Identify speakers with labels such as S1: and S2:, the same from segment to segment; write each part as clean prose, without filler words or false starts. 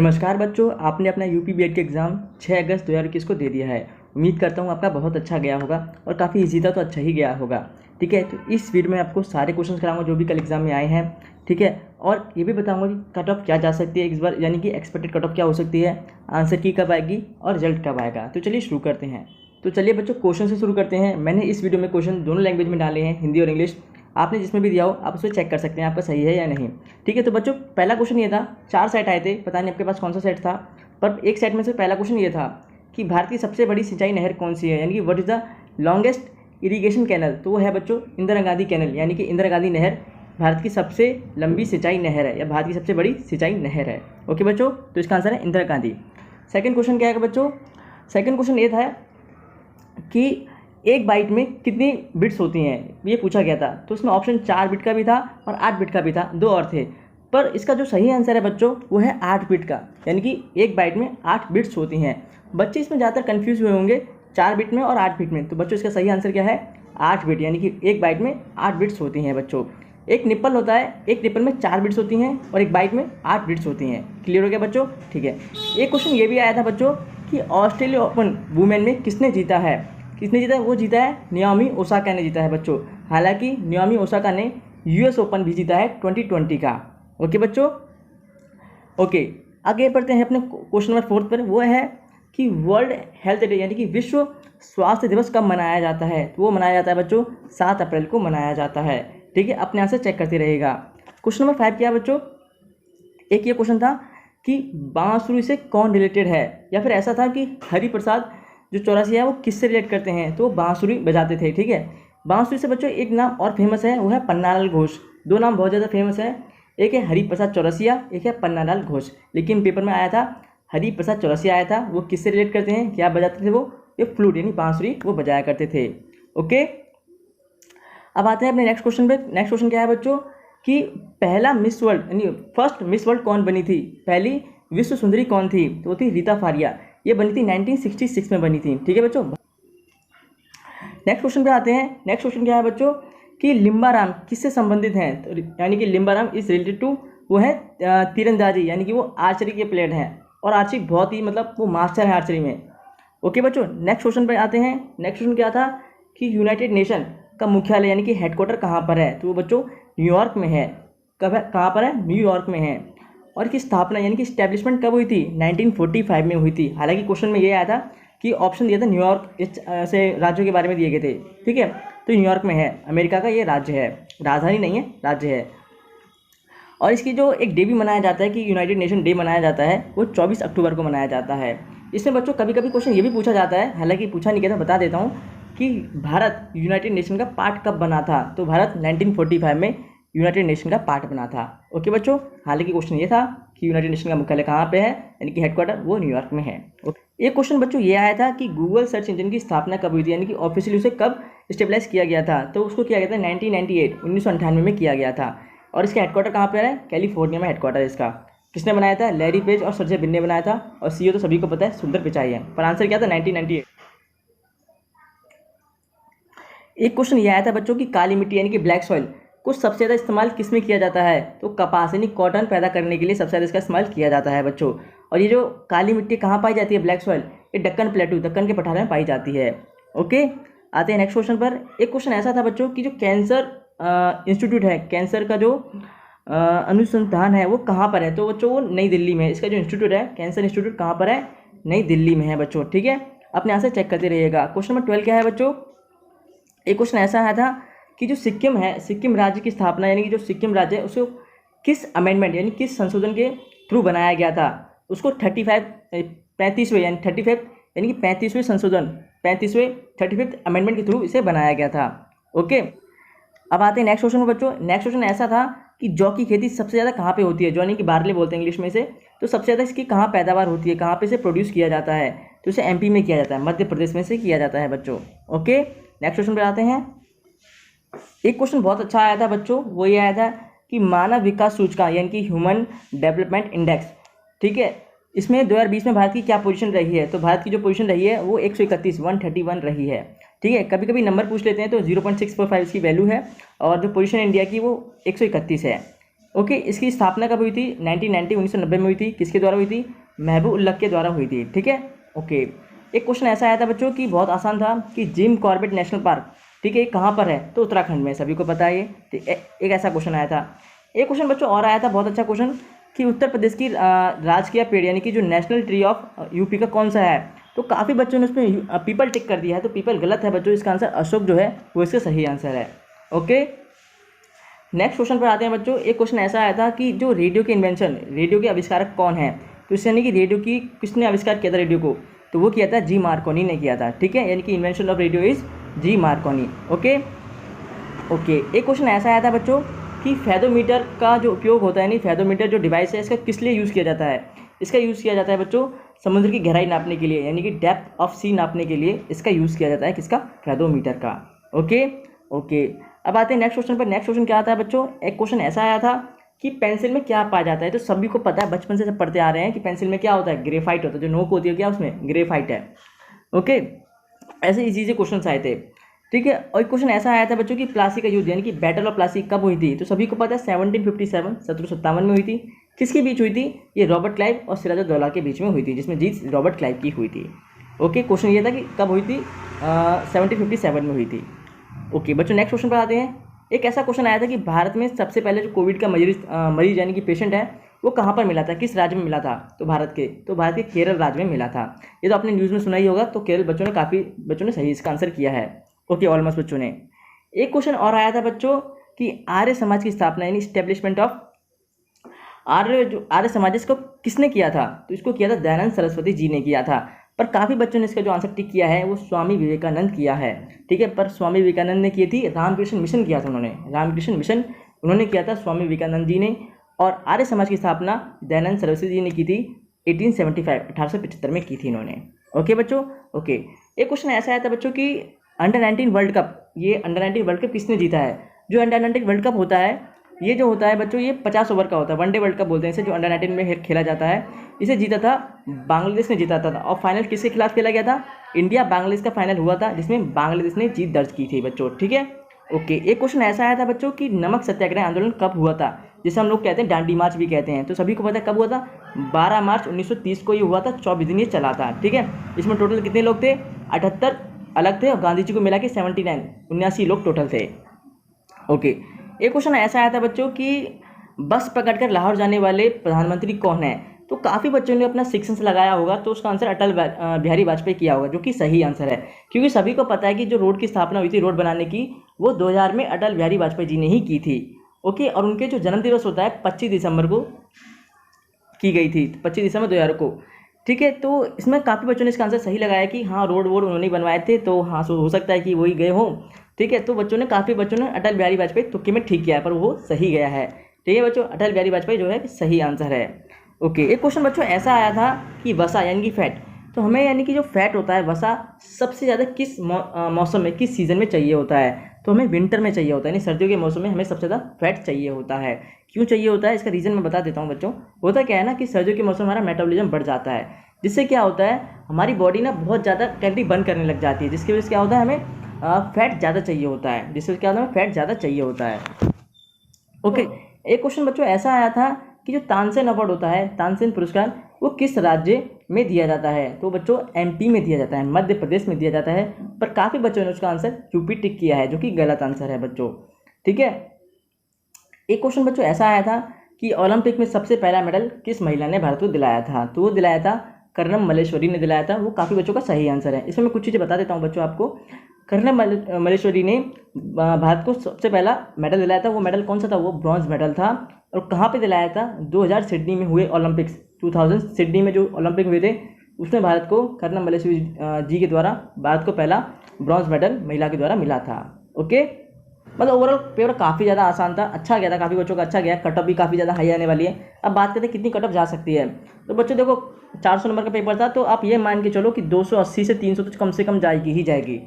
S1: नमस्कार बच्चों, आपने अपना यूपी बीएड के एग्ज़ाम 6 अगस्त 2021 को दे दिया है। उम्मीद करता हूँ आपका बहुत अच्छा गया होगा और काफ़ी इजी था तो अच्छा ही गया होगा। ठीक है, तो इस वीडियो में आपको सारे क्वेश्चन कराऊंगा जो भी कल एग्जाम में आए हैं। ठीक है, और ये भी बताऊंगा कि कट ऑफ क्या जा सकती है इस बार, यानी कि एक्सपेक्टेड कट ऑफ क्या हो सकती है, आंसर की कब आएगी और रिजल्ट कब आएगा। तो चलिए शुरू करते हैं। तो चलिए बच्चों, क्वेश्चन से शुरू करते हैं। मैंने इस वीडियो में क्वेश्चन दोनों लैंग्वेज में डाले हैं, हिंदी और इंग्लिश। आपने जिसमें भी दिया हो आप उसमें चेक कर सकते हैं आपका सही है या नहीं। ठीक है, तो बच्चों पहला क्वेश्चन ये था, 4 सेट आए थे, पता नहीं आपके पास कौन सा सेट था, पर एक सेट में से पहला क्वेश्चन ये था कि भारत की सबसे बड़ी सिंचाई नहर कौन सी है, यानी कि what is the longest irrigation canal. तो वो है बच्चों इंदिरा गांधी कैनल, यानी कि इंदिरा गांधी नहर भारत की सबसे लंबी सिंचाई नहर है या भारत की सबसे बड़ी सिंचाई नहर है। ओके बच्चों, तो इसका आंसर है इंदिरा गांधी। सेकंड क्वेश्चन क्या है बच्चों, सेकंड क्वेश्चन ये था कि एक बाइट में कितनी बिट्स होती हैं, ये पूछा गया था। तो उसमें ऑप्शन 4 बिट का भी था और 8 बिट का भी था, 2 और थे। पर इसका जो सही आंसर है बच्चों वो है 8 बिट का, यानी कि एक बाइट में 8 बिट्स होती हैं। बच्चे इसमें ज़्यादातर कन्फ्यूज हुए होंगे 4 बिट में और 8 बिट में। तो बच्चों इसका सही आंसर क्या है, 8 बिट, यानी कि एक बाइट में 8 बिट्स होती हैं बच्चों। एक निप्पल होता है, एक निप्पल में 4 बिट्स होती हैं और एक बाइट में 8 बिट्स होती हैं। क्लियर हो गया बच्चों? ठीक है, एक क्वेश्चन ये भी आया था बच्चों कि ऑस्ट्रेलिया ओपन वुमेन में किसने जीता है। किसने जीता है? वो जीता है नाओमी ओसाका ने जीता है बच्चों। हालांकि नाओमी ओसाका ने यूएस ओपन भी जीता है 2020 का। ओके बच्चों, ओके आगे बढ़ते हैं अपने क्वेश्चन नंबर 4 पर। वो है कि वर्ल्ड हेल्थ डे यानी कि विश्व स्वास्थ्य दिवस कब मनाया जाता है। तो वो मनाया जाता है बच्चों 7 अप्रैल को मनाया जाता है। ठीक है, अपने आंसर चेक करते रहेगा। क्वेश्चन नंबर 5 क्या है बच्चों, एक ये क्वेश्चन था कि बांसुरी से कौन रिलेटेड है, या फिर ऐसा था कि हरिप्रसाद जो चौरसिया है वो किससे रिलेट करते हैं। तो वो बांसुरी बजाते थे। ठीक है, बांसुरी से बच्चों एक नाम और फेमस है, वो है पन्नालाल घोष। 2 नाम बहुत ज़्यादा फेमस है, एक है हरिप्रसाद चौरसिया, एक है पन्नालाल घोष। लेकिन पेपर में आया था हरिप्रसाद चौरसिया आया था। वो किससे रिलेट करते हैं, क्या बजाते थे वो, ये फ्लूट यानी बांसुरी वो बजाया करते थे। ओके, अब आते हैं अपने नेक्स्ट क्वेश्चन पे। नेक्स्ट क्वेश्चन क्या है बच्चों कि पहला मिस वर्ल्ड यानी फर्स्ट मिस वर्ल्ड कौन बनी थी, पहली विश्व सुंदरी कौन थी। तो वो थी रीता फारिया। ये बनी थी 1966 में बनी थी। ठीक है बच्चों, नेक्स्ट क्वेश्चन पे आते हैं। नेक्स्ट क्वेश्चन क्या है बच्चों कि लिम्बाराम किससे संबंधित हैं। तो यानी कि लिम्बाराम इज रिलेटेड टू, वो है तीरंदाजी, यानी कि वो आर्चरी के प्लेयर हैं और आर्चरी बहुत ही मतलब वो मास्टर है आर्चरी में। ओके बच्चों, नेक्स्ट क्वेश्चन पे आते हैं। नेक्स्ट क्वेश्चन क्या था कि यूनाइटेड नेशन का मुख्यालय यानी कि हेडक्वार्टर कहाँ पर है। तो वो बच्चों न्यूयॉर्क में है। कब है, कहाँ पर है, न्यूयॉर्क में है। और इसकी स्थापना यानी कि स्टैब्लिशमेंट कब हुई थी, 1945 में हुई थी। हालांकि क्वेश्चन में ये आया था कि ऑप्शन दिया था न्यूयॉर्क से राज्यों के बारे में दिए गए थे। ठीक है, तो न्यूयॉर्क में है, अमेरिका का ये राज्य है, राजधानी नहीं है, राज्य है। और इसकी जो एक डे भी मनाया जाता है कि यूनाइटेड नेशन डे मनाया जाता है, वो 24 अक्टूबर को मनाया जाता है। इसमें बच्चों कभी कभी क्वेश्चन ये भी पूछा जाता है, हालांकि पूछा नहीं गया था, बता देता हूँ कि भारत यूनाइटेड नेशन का पार्ट कब बना था। तो भारत 1945 में यूनाइटेड नेशन का पार्ट बना था। ओके बच्चों, हालांकि क्वेश्चन ये था कि यूनाइटेड नेशन का मुख्यालय कहाँ पे है, यानी कि हेडक्वार्टर वो न्यूयॉर्क में है। एक क्वेश्चन बच्चों ये आया था कि गूगल सर्च इंजन की स्थापना कब हुई थी, यानी कि ऑफिशियली उसे कब स्टेबलाइज किया गया था। तो उसको किया गया था 1998 में किया गया था। और इसका हेडक्वार्टर कहाँ पर है, कैलिफोर्निया में हेडक्वार्टर है इसका। किसने बनाया था, लैरी पेज और सर्जे ब्रिन ने बनाया था। और सीईओ तो सभी को पता है, सुंदर पिचाई है। पर आंसर क्या था, 1998। एक क्वेश्चन ये आया था बच्चों की काली मिट्टी यानी कि ब्लैक सॉइल को सबसे ज़्यादा इस्तेमाल किस में किया जाता है। तो कपास यानी कॉटन पैदा करने के लिए सबसे ज़्यादा इसका इस्तेमाल किया जाता है बच्चों। और ये जो काली मिट्टी कहाँ पाई जाती है, ब्लैक सॉइल, ये दक्कन प्लेटू, दक्कन के पठार में पाई जाती है। ओके, आते हैं नेक्स्ट क्वेश्चन पर। एक क्वेश्चन ऐसा था बच्चों कि जो कैंसर इंस्टीट्यूट है, कैंसर का जो अनुसंधान है वो कहाँ पर है। तो बच्चों वो नई दिल्ली में, इसका जो इंस्टीट्यूट है कैंसर इंस्टीट्यूट कहाँ पर है, नई दिल्ली में है बच्चों। ठीक है, अपने आंसर चेक करते रहिएगा। क्वेश्चन नंबर 12 क्या है बच्चों, एक क्वेश्चन ऐसा आया था कि जो सिक्किम है, सिक्किम राज्य की स्थापना यानी कि जो सिक्किम राज्य है उसको किस अमेंडमेंट यानी किस संशोधन के थ्रू बनाया गया था। उसको 35वें यानी 35 यानी कि 35वें संशोधन, 35वें अमेंडमेंट के थ्रू इसे बनाया गया था। ओके, अब आते हैं नेक्स्ट क्वेश्चन में बच्चों। नेक्स्ट क्वेश्चन ऐसा था कि जौ की खेती सबसे ज़्यादा कहाँ पे होती है, जौ यानी कि बार्ले बोलते हैं इंग्लिश में से। तो सबसे ज़्यादा इसकी कहाँ पैदावार होती है, कहाँ पे इसे प्रोड्यूस किया जाता है। तो इसे एमपी में किया जाता है, मध्य प्रदेश में से किया जाता है बच्चों। ओके, नेक्स्ट क्वेश्चन पे आते हैं। एक क्वेश्चन बहुत अच्छा आया था बच्चों, वो ये आया था कि मानव विकास सूचकांक यानी कि ह्यूमन डेवलपमेंट इंडेक्स। ठीक है, इसमें 2020 में भारत की क्या पोजीशन रही है। तो भारत की जो पोजीशन रही है वो 131 रही है। ठीक है, कभी कभी नंबर पूछ लेते हैं तो 0.645 की वैल्यू है, और जो पोजीशन इंडिया की वो 131 है। ओके, इसकी स्थापना कब हुई थी? 1990 में हुई थी। किसके द्वारा हुई थी? महबूब उल हक के द्वारा हुई थी। ठीक है, ओके। एक क्वेश्चन ऐसा आया था बच्चों कि बहुत आसान था कि जिम कॉर्बेट नेशनल पार्क, ठीक है, कहाँ पर है? तो उत्तराखंड में, सभी को पता है ये। एक ऐसा क्वेश्चन आया था। एक क्वेश्चन बच्चों और आया था, बहुत अच्छा क्वेश्चन, कि उत्तर प्रदेश की राजकीय पेड़ यानी कि जो नेशनल ट्री ऑफ यूपी का कौन सा है? तो काफ़ी बच्चों ने उसमें पीपल टिक कर दिया है, तो पीपल गलत है बच्चों। इसका आंसर अशोक जो है वो इसका सही आंसर है। ओके, नेक्स्ट क्वेश्चन पर आते हैं बच्चों। एक क्वेश्चन ऐसा आया था कि जो रेडियो के इन्वेंशन, रेडियो के आविष्कारक कौन है? तो इससे यानी कि रेडियो की किसने आविष्कार किया था रेडियो को? तो वो किया था जी मार्कोनी ने किया था। ठीक है, यानी कि invention of radio is ji Markovnikov. Okay okay, एक क्वेश्चन ऐसा आया था बच्चों कि फेदोमीटर का जो उपयोग होता है, यानी फेदोमीटर जो डिवाइस है, इसका किस लिए यूज़ किया जाता है? इसका यूज़ किया जाता है बच्चों समुद्र की गहराई नापने के लिए, यानी कि डेप्थ ऑफ सी नापने के लिए इसका यूज़ किया जाता है। किसका? फेदोमीटर का। ओके ओके, अब आते हैं नेक्स्ट क्वेश्चन पर। नेक्स्ट क्वेश्चन क्या आता है बच्चों? एक क्वेश्चन ऐसा आया था कि पेंसिल में क्या पाया जाता है? तो सभी को पता है, बचपन से सब पढ़ते आ रहे हैं कि पेंसिल में क्या होता है? ग्रेफाइट होता है। जो नोक होती है क्या उसमें? ग्रेफाइट है। ओके, ऐसे इजी से क्वेश्चन आए थे। ठीक है, और एक क्वेश्चन ऐसा आया था बच्चों की प्लासी का युद्ध यानी कि बैटल ऑफ प्लासी कब हुई थी? तो सभी को पता है 1757 1757 में हुई थी। किसके बीच हुई थी? ये रॉबर्ट क्लाइव और सिराजुद्दौला के बीच में हुई थी, जिसमें जीत रॉबर्ट क्लाइव की हुई थी। ओके, क्वेश्चन ये था कि कब हुई थी? 1757 में हुई थी। ओके बच्चों, नेक्स्ट क्वेश्चन पर आते हैं। एक ऐसा क्वेश्चन आया था कि भारत में सबसे पहले जो कोविड का मरीज यानी कि पेशेंट है वो कहाँ पर मिला था? किस राज्य में मिला था? तो भारत के केरल राज्य में मिला था। ये तो आपने न्यूज़ में सुना ही होगा। तो केरल बच्चों ने काफ़ी बच्चों ने सही इसका आंसर किया है। ओके, ऑलमोस्ट बच्चों ने। एक क्वेश्चन और आया था बच्चों कि आर्य समाज की स्थापना यानी स्टेब्लिशमेंट ऑफ आर्य समाज इसको किसने किया था? तो इसको किया था दयानंद सरस्वती जी ने किया था। पर काफ़ी बच्चों ने इसका जो आंसर टिक किया है वो स्वामी विवेकानंद किया है। ठीक है, पर स्वामी विवेकानंद ने की थी, रामकृष्ण मिशन किया था उन्होंने, रामकृष्ण मिशन उन्होंने किया था स्वामी विवेकानंद जी ने। और आर्य समाज की स्थापना दयानंद सरस्वती जी ने की थी 1875 में की थी इन्होंने। ओके बच्चों, ओके। एक क्वेश्चन ऐसा आया था बच्चों कि अंडर 19 वर्ल्ड कप, ये अंडर 19 वर्ल्ड कप किसने जीता है? जो अंडर 19 वर्ल्ड कप होता है, ये जो होता है बच्चों, ये 50 ओवर का होता है, वनडे वर्ल्ड कप बोलते हैं इसे, जो अंडर 19 में खेला जाता है। इसे जीता था बांग्लादेश ने जीता था। और फाइनल किसके खिलाफ खेला गया था? इंडिया बांग्लादेश का फाइनल हुआ था, जिसमें बांग्लादेश ने जीत दर्ज की थी बच्चों। ठीक है, ओके। एक क्वेश्चन ऐसा आया था बच्चों कि नमक सत्याग्रह आंदोलन कब हुआ था? जिसे हम लोग कहते हैं डांडी मार्च भी कहते हैं। तो सभी को पता है कब हुआ था? 12 मार्च 1930 को ये हुआ था, 24 दिन ये चला था। ठीक है, इसमें टोटल कितने लोग थे? 78 अलग थे और गांधी जी को मिला के 79 लोग टोटल थे। ओके, एक क्वेश्चन ऐसा आया था बच्चों कि बस पकड़कर लाहौर जाने वाले प्रधानमंत्री कौन है? तो काफ़ी बच्चों ने अपना सेक्शंस लगाया होगा, तो उसका आंसर अटल बिहारी वाजपेयी किया होगा, जो कि सही आंसर है। क्योंकि सभी को पता है कि जो रोड की स्थापना हुई थी, रोड बनाने की, वो 2000 में अटल बिहारी वाजपेयी जी ने ही की थी। ओके, और उनके जो जन्म दिवस होता है 25 दिसंबर को की गई थी, 25 दिसंबर 2000 को। ठीक है, तो इसमें काफ़ी बच्चों ने इसका आंसर सही लगाया कि हाँ रोड वोड उन्होंने बनवाए थे, तो हाँ हो सकता है कि वही गए हों। ठीक है, तो काफ़ी बच्चों ने अटल बिहारी वाजपेयी तुक्के में ठीक किया है, पर वो सही गया है। ठीक है बच्चों, अटल बिहारी वाजपेयी जो है सही आंसर है। ओके, एक क्वेश्चन बच्चों ऐसा आया था कि वसा यानी कि फैट, तो हमें यानी कि जो फैट होता है वसा सबसे ज़्यादा किस मौसम में, किस सीज़न में चाहिए होता है? तो हमें विंटर में चाहिए होता है, यानी सर्दियों के मौसम में हमें सबसे ज़्यादा फैट चाहिए होता है। क्यों चाहिए होता है? इसका रीज़न मैं बता देता हूँ बच्चों। होता क्या है ना कि सर्दियों के मौसम में हमारा मेटाबॉलिज्म बढ़ जाता है, जिससे क्या होता है हमारी बॉडी ना बहुत ज़्यादा कैलोरी बर्न करने लग जाती है, जिसकी वजह से क्या होता है हमें फैट ज़्यादा चाहिए होता है, जिससे क्या होता है हमें फैट ज़्यादा चाहिए होता है। ओके, एक क्वेश्चन बच्चों ऐसा आया था कि जो तानसेन अवार्ड होता है, तानसेन पुरस्कार, वो किस राज्य में दिया जाता है? तो बच्चों एमपी में दिया जाता है, मध्य प्रदेश में दिया जाता है। पर काफ़ी बच्चों ने उसका आंसर यूपी टिक किया है, जो कि गलत आंसर है बच्चों। ठीक है, एक क्वेश्चन बच्चों ऐसा आया था कि ओलंपिक में सबसे पहला मेडल किस महिला ने भारत को दिलाया था? तो वो दिलाया था कर्णम मल्लेश्वरी ने दिलाया था। वो काफ़ी बच्चों का सही आंसर है। इसमें मैं कुछ चीज़ें बता देता हूँ बच्चों आपको। कर्णम मल्लेश्वरी ने भारत को सबसे पहला मेडल दिलाया था। वो मेडल कौन सा था? वो ब्रॉन्ज मेडल था। और कहाँ पे दिलाया था? 2000 सिडनी में हुए ओलंपिक्स, 2000 सिडनी में जो ओलंपिक हुए थे, उसमें भारत को कर्णम मल्लेश्वरी जी के द्वारा भारत को पहला ब्रॉन्ज मेडल महिला के द्वारा मिला था। ओके, मतलब ओवरऑल पेपर काफ़ी ज़्यादा आसान था, अच्छा गया था, काफ़ी बच्चों का अच्छा गया। कटअप भी काफ़ी ज़्यादा हाई आने वाली है। अब बात करते हैं कितनी कटअप जा सकती है। तो बच्चों देखो 400 नंबर का पेपर था, तो आप ये मान के चलो कि 280 से 300 तो कम से कम जाएगी ही जाएगी।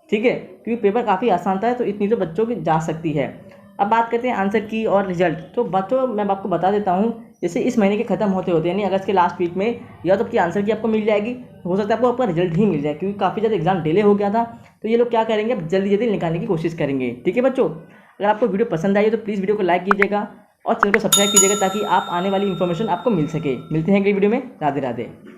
S1: ठीक है, क्योंकि पेपर काफ़ी आसान था, तो इतनी तो बच्चों की जा सकती है। अब बात करते हैं आंसर की और रिजल्ट। तो बच्चों मैं आपको बता देता हूँ, जैसे इस महीने के खत्म होते होते यानी अगस्त के लास्ट वीक में या तो आपकी आंसर की आपको मिल जाएगी, हो सकता है आपको आपका रिजल्ट ही मिल जाए, क्योंकि काफ़ी ज़्यादा एग्जाम डिले हो गया था। तो ये लोग क्या करेंगे, अब जल्दी जल्दी निकालने की कोशिश करेंगे। ठीक है बच्चों, अगर आपको वीडियो पसंद आई तो प्लीज़ वीडियो को लाइक कीजिएगा, और चैनल को सब्सक्राइब कीजिएगा ताकि आप आने वाली इन्फॉर्मेशन आपको मिल सके। मिलते हैं अगली वीडियो में। राधे राधे।